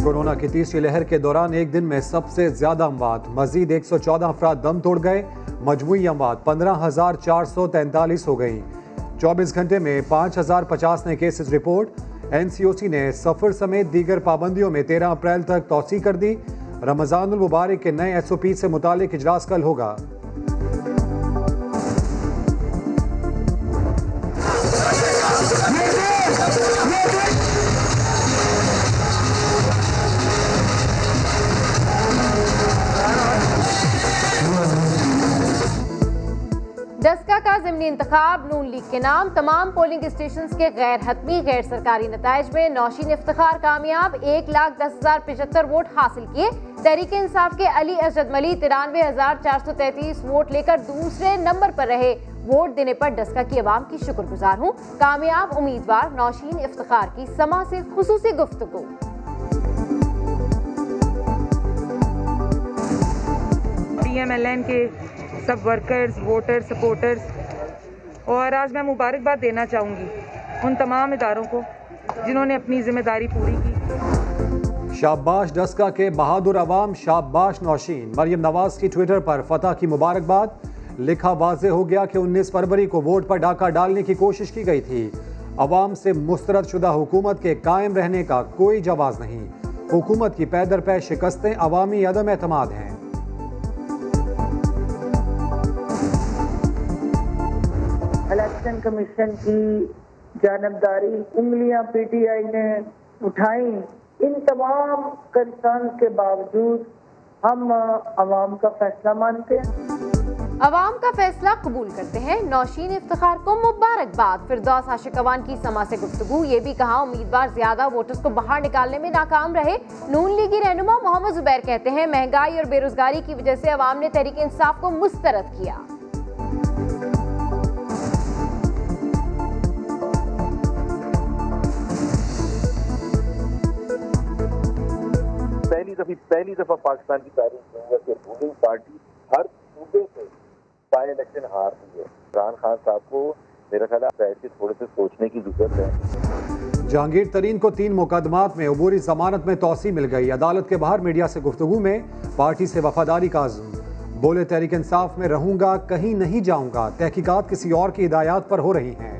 Corona की तीसरी लहर के दौरान एक दिन में सबसे ज्यादा अमवात, मजीद 114 अफराद दम तोड़ गए। मजमूई अमवात 15,443 हो गई। 24 घंटे में 5,050 नए केसेस रिपोर्ट। NCOC ने सफर समेत दीगर पाबंदियों में 13 अप्रैल तक तौसी कर दी। रमजानुल मुबारक के नए SOP से मुतालिक इजलास कल होगा। डस्का का ज़िमनी इंतखाब नून लीग के नाम। तमाम पोलिंग स्टेशन के गैर हतमी गैर सरकारी नताइज में नौशीन इफ्तिखार कामयाब। 1,10,075 वोट हासिल किए। तहरीक इंसाफ के अली असद मली 93,433 वोट लेकर दूसरे नंबर पर रहे। वोट देने पर डस्का की आवाम की शुक्रगुजार हूँ। कामयाब उम्मीदवार नौशीन इफ्तिखार की समा से खुसूसी गुफ्तगू। PMLN के सब वर्कर्स, वोटर्स, सपोर्टर्स, और आज मैं मुबारकबाद देना चाहूँगी उन तमाम इदारों को जिन्होंने अपनी जिम्मेदारी पूरी की। शाबाश डस्का के बहादुर अवाम, शाबाश नौशीन। मरियम नवाज की ट्विटर पर फतह की मुबारकबाद। लिखा वाज़ेह हो गया कि 19 फरवरी को वोट पर डाका डालने की कोशिश की गई थी। अवाम से मुस्तरद शुदा हुकूमत के कायम रहने का कोई जवाब नहीं। हुकूमत की पैदर पै शिकस्तें अवामी अदम एतमाद हैं। इलेक्शन कमीशन की जानबदारी उंगलियां PTI ने उठाई। इन तमाम कंसर्न के बावजूद हम अवाम का फैसला मानते हैं। अवाम का फैसला कबूल करते हैं। नौशीन इफ्तिखार को मुबारकबाद। फिरदौस आशिक अवान की समा से गुफ्तगू। ये भी कहा उम्मीदवार ज्यादा वोटर्स को बाहर निकालने में नाकाम रहे। नून लीगी रहनुमा मोहम्मद जुबैर कहते हैं महंगाई और बेरोजगारी की वजह से अवाम ने तहरीक इंसाफ को मुस्तरद किया। पहली दफा पाकिस्तान की तारीख में हुआ कि रूलिंग पार्टी हर सूबे से बाई इलेक्शन हार रही है। इमरान खान साहब को मेरा ख्याल है ऐसे थोड़े से सोचने की जरूरत है। जहांगीर तरीन को 3 मुकदमात में अबूरी जमानत में तौसी मिल गई। अदालत के बाहर मीडिया से गुफ्तगू में पार्टी से वफादारी का अज़्म। बोले तहरीक इंसाफ में रहूंगा, कहीं नहीं जाऊंगा। तहकीकात किसी और की हिदायत पर हो रही हैं।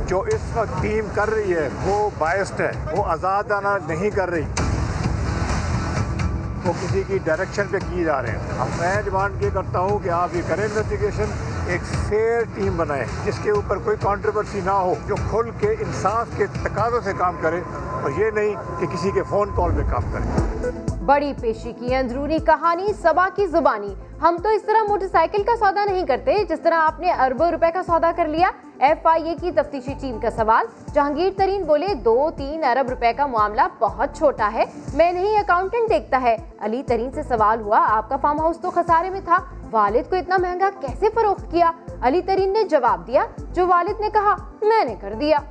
जो इस वक्त टीम कर रही है वो बायस्ड है, वो आज़ादाना नहीं कर रही, वो किसी की डायरेक्शन पे किए जा रहे हैं। अब मैं डिमांड ये करता हूँ कि आप ये करें इन्वेस्टिगेशन, एक फेयर टीम बनाएं जिसके ऊपर कोई कंट्रोवर्सी ना हो, जो खुल के इंसाफ के तकाज़ों से काम करे और ये नहीं कि किसी के फ़ोन कॉल पे काम करे। बड़ी पेशी की अंदरूनी कहानी सबा की जुबानी। हम तो इस तरह मोटरसाइकिल का सौदा नहीं करते जिस तरह आपने अरबों रुपए का सौदा कर लिया। FIA की तफ्तीशी टीम का सवाल। जहांगीर तरीन बोले 2-3 अरब रुपए का मामला बहुत छोटा है, मैं नहीं अकाउंटेंट देखता है। अली तरीन से सवाल हुआ आपका फार्म हाउस तो खसारे में था, वालिद को इतना महंगा कैसे फरोख्त किया? अली तरीन ने जवाब दिया जो वालिद ने कहा मैंने कर दिया।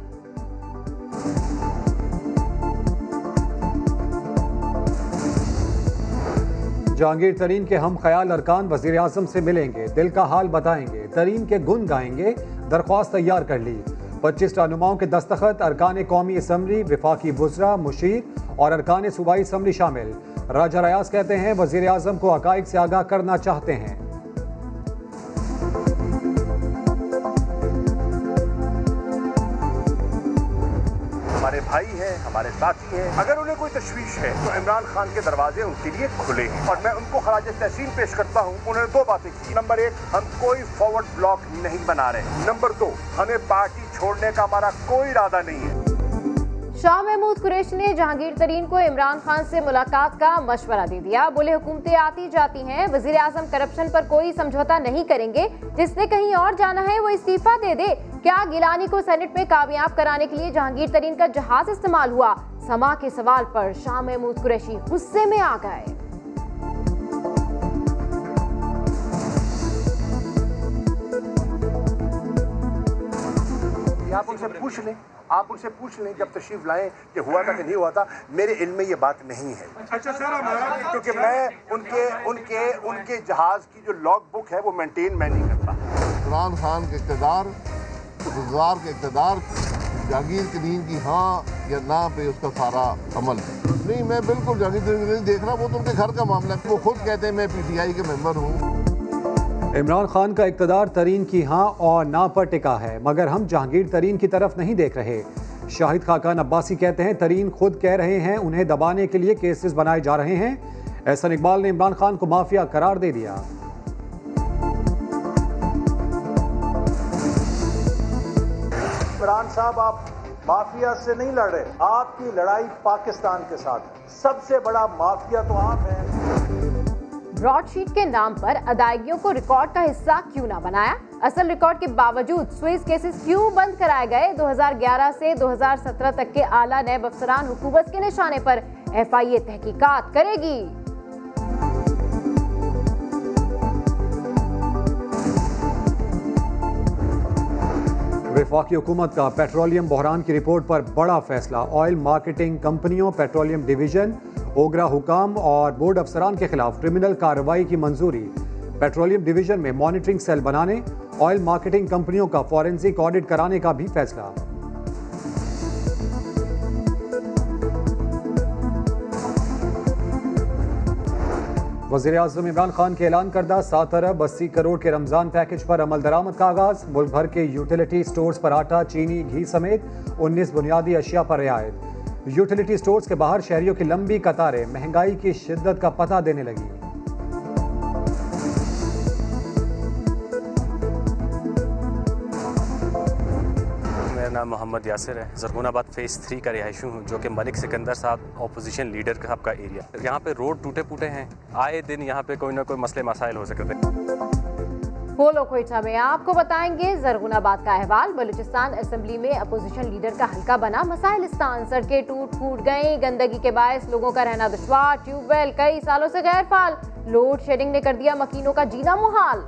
जहांगीर तरीन के हम ख्याल अरकान वज़ीर आज़म से मिलेंगे, दिल का हाल बताएंगे, तरीन के गुन गाएंगे। दरख्वास्त तैयार कर ली। 25 रहनुमाओं के दस्तखत। अरकान कौमी असम्बली, विफाकी वज़रा, मुशीर और अरकान सूबाई असम्बली शामिल। राजा रयास कहते हैं वज़ीर आज़म को हक़ाइक़ से आगाह करना चाहते हैं। हमारे भाई हैं, हमारे साथी हैं, अगर उन्हें कोई तशवीश है तो इमरान खान के दरवाजे उनके लिए खुले हैं और मैं उनको खराज तहसीन पेश करता हूँ। उन्होंने 2 बातें की। नंबर 1, हम कोई फॉरवर्ड ब्लॉक नहीं बना रहे। नंबर 2, हमें पार्टी छोड़ने का हमारा कोई इरादा नहीं है। शाह महमूद कुरैशी ने जहांगीर तरीन को इमरान खान से मुलाकात का मशवरा दे दिया। बोले हुकूमतें आती जाती हैं, वजीर आजम करप्शन पर कोई समझौता नहीं करेंगे। जिसने कहीं और जाना है वो इस्तीफा दे दे। क्या गिलानी को सेनेट में कामयाब कराने के लिए जहांगीर तरीन का जहाज इस्तेमाल हुआ? समा के सवाल पर शाह महमूद कुरैशी गुस्से में आ गए। आप उनसे पूछ लें, आप उनसे पूछ लें जब तशरीफ लाएं कि हुआ था कि नहीं हुआ था। मेरे इल्म में ये बात नहीं है। अच्छा सर, हमारा क्योंकि मैं उनके जहाज की जो लॉग बुक है वो मेंटेन मैं नहीं करता। इमरान खान के इक़्तिदार गुज़ार के इक़्तिदार जहांगीर तरीन की हाँ या ना पे उसका सारा अमल है। नहीं, मैं बिल्कुल जहांगीर तरीन नहीं देख रहा, वो तो उनके घर का मामला है। वो खुद कहते हैं मैं PTI के मेंबर हूँ। इमरान खान का इक़्तिदार तरीन की हाँ और ना पर टिका है, मगर हम जहांगीर तरीन की तरफ नहीं देख रहे। शाहिद खाकान अब्बासी कहते हैं तरीन खुद कह रहे हैं उन्हें दबाने के लिए केसेस बनाए जा रहे हैं। एहसन इकबाल ने इमरान खान को माफिया करार दे दिया। इमरान साहब, आप माफिया से नहीं लड़ रहे, आपकी लड़ाई पाकिस्तान के साथ है। सबसे बड़ा माफिया तो आप हैं। ब्रॉडशीट के नाम पर अदायगियों को रिकॉर्ड का हिस्सा क्यों ना बनाया? असल रिकॉर्ड के बावजूद स्विस केसेस क्यों बंद कराए गए? 2011 से 2017 तक के आला नैब अफसरान हुकूमत के निशाने पर FIA तहकीकात करेगी। वफाकी हुकूमत का पेट्रोलियम बहरान की रिपोर्ट पर बड़ा फैसला। ऑयल मार्केटिंग कंपनियों, पेट्रोलियम डिवीजन, ओगरा हुकाम और बोर्ड अफसरान के खिलाफ क्रिमिनल कार्रवाई की मंजूरी। पेट्रोलियम डिवीजन में मॉनिटरिंग सेल बनाने, ऑयल मार्केटिंग कंपनियों का फॉरेंसिक ऑडिट कराने का भी फैसला। वज़ीर-ए-आज़म इमरान खान के ऐलान करदा 7 अरब 80 करोड़ के रमजान पैकेज पर अमल दरामद का आगाज। मुल्क भर के यूटिलिटी स्टोर्स पर आटा, चीनी, घी समेत 19 बुनियादी अशिया पर रियायत। यूटिलिटी स्टोर्स के बाहर शहरियों की लंबी कतारें महंगाई की शिद्दत का पता देने लगी। मेरा नाम मोहम्मद यासिर है। ज़रगुनाबाद फेज़ 3 का रिहायशी हूँ, जो कि मलिक सिकंदर साहब ऑपोजिशन लीडर साहब का एरिया। यहाँ पे रोड टूटे फूटे हैं, आए दिन यहाँ पे कोई ना कोई मसले मसाइल हो सकते हैं। बोलो कोयटा में आपको बताएंगे ज़रगुनाबाद का अहवाल। बलूचिस्तान असेंबली में अपोजिशन लीडर का हल्का बना मसाइलिस्तान। सड़कें टूट फूट गई, गंदगी के बायस लोगों का रहना दुश्वार। ट्यूबवेल कई सालों से गैर फाल। लोड शेडिंग ने कर दिया मकीनों का जीना मुहाल।